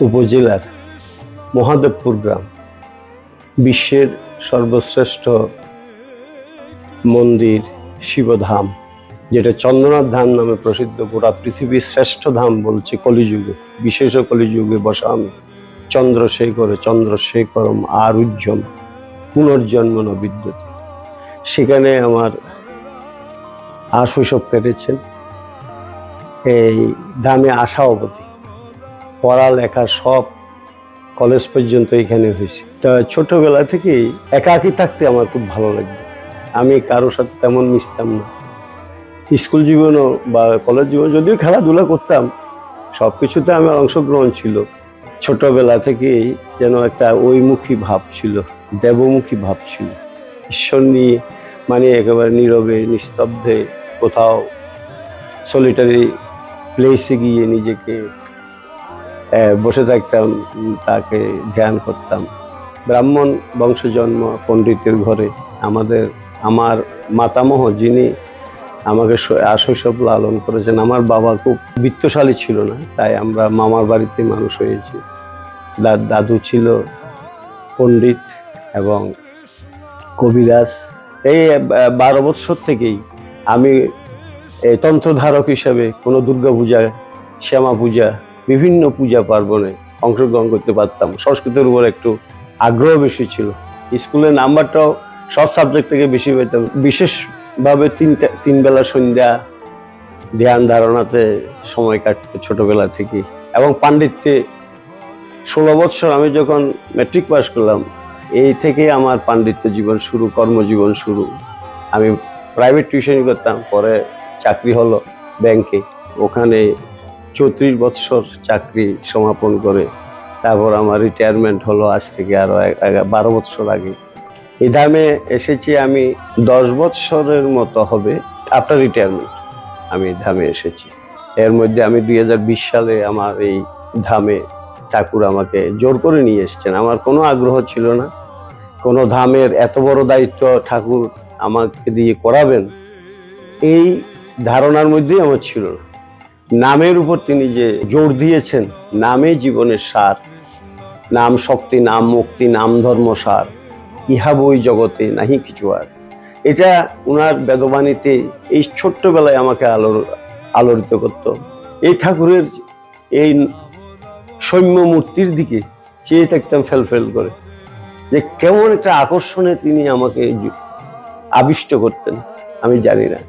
উপজেলার মহাদেবপুর গ্রাম, বিশ্বের সর্বশ্রেষ্ঠ মন্দির শিবধাম, যেটা চন্দ্রনাথ ধাম নামে প্রসিদ্ধ। গোটা পৃথিবীর শ্রেষ্ঠ ধাম বলছে কলিযুগে, বিশেষ কলিযুগে বসামি চন্দ্রশেখরে চন্দ্রশেখরম আরুহ্যম পুনর্জন্ম ন বিদ্যতে। সেখানে আমার শৈশব কেটেছেন। এই ধামে আসা অবধি পড়ালেখা সব কলেজ পর্যন্ত এখানে হয়েছে। তা ছোটবেলা থেকেই একাকী থাকতে আমার খুব ভালো লাগতো। আমি কারোর সাথে তেমন মিশতাম না। স্কুল জীবনও বা কলেজ জীবন যদিও খেলাধুলা করতাম, সবকিছুতে আমার অংশগ্রহণ ছিল। ছোটবেলা থেকেই যেন একটা ওইমুখী ভাব ছিল, দেবমুখী ভাব ছিল। ঈশ্বর নিয়ে মানে একেবারে নীরবে নিস্তব্ধে কোথাও সলিটারি প্লেসে গিয়ে নিজেকে বসে থাকতাম, তাকে ধ্যান করতাম। ব্রাহ্মণ বংশ জন্ম, পণ্ডিতের ঘরে। আমার মাতামহ যিনি আমাকে শৈশব লালন করেছেন, আমার বাবা খুব বিত্তশালী ছিল না, তাই আমরা মামার বাড়িতে মানুষ হয়েছি। দাদু ছিল পণ্ডিত এবং কবিরাজ। এই 12 বছর থেকেই আমি তন্ত্রধারক হিসাবে কোনো দুর্গা পূজা, শ্যামা পূজা, বিভিন্ন পূজা পার্বণে অংশগ্রহণ করতে পারতাম। সংস্কৃতের উপর একটু আগ্রহ বেশি ছিল। স্কুলের নাম্বারটাও সব সাবজেক্ট থেকে বেশি পেতাম। বিশেষভাবে তিন বেলা সন্ধ্যা ধ্যান ধারণাতে সময় কাটতো ছোটবেলা থেকে। এবং পাণ্ডিত্যে 16 বছর, আমি যখন ম্যাট্রিক পাস করলাম, এই থেকে আমার পাণ্ডিত্য জীবন শুরু, কর্মজীবন শুরু। আমি প্রাইভেট টিউশনই করতাম, পরে চাকরি হলো ব্যাংকে। ওখানে 34 বছর চাকরি সমাপন করে তারপর আমার রিটায়ারমেন্ট হলো আজ থেকে আরো 12 বছর আগে। এই ধামে এসেছি আমি 10 বছরের মতো হবে আফটার রিটায়ারমেন্ট আমি ধামে এসেছি। এর মধ্যে আমি 2020 সালে আমার এই ধামে ঠাকুর আমাকে জোর করে নিয়ে এসেছেন। আমার কোনো আগ্রহ ছিল না, কোনো ধামের এত বড় দায়িত্ব ঠাকুর আমাকে দিয়ে করাবেন এই ধারণার মধ্যেই আমার ছিল না। নামের উপর তিনি যে জোর দিয়েছেন, নামে জীবনের সার, নাম শক্তি, নাম মুক্তি, নাম ধর্ম সার, ইহা বই জগতে নাহি কিছু আর। এটা উনার বেদবাণীতে এই ছোট্টবেলায় আমাকে আলোড়িত করত। এই ঠাকুরের এই সৌম্য মূর্তির দিকে চেয়ে থাকতাম ফেল করে, যে কেমন একটা আকর্ষণে তিনি আমাকে আবিষ্ট করতেন আমি জানি না।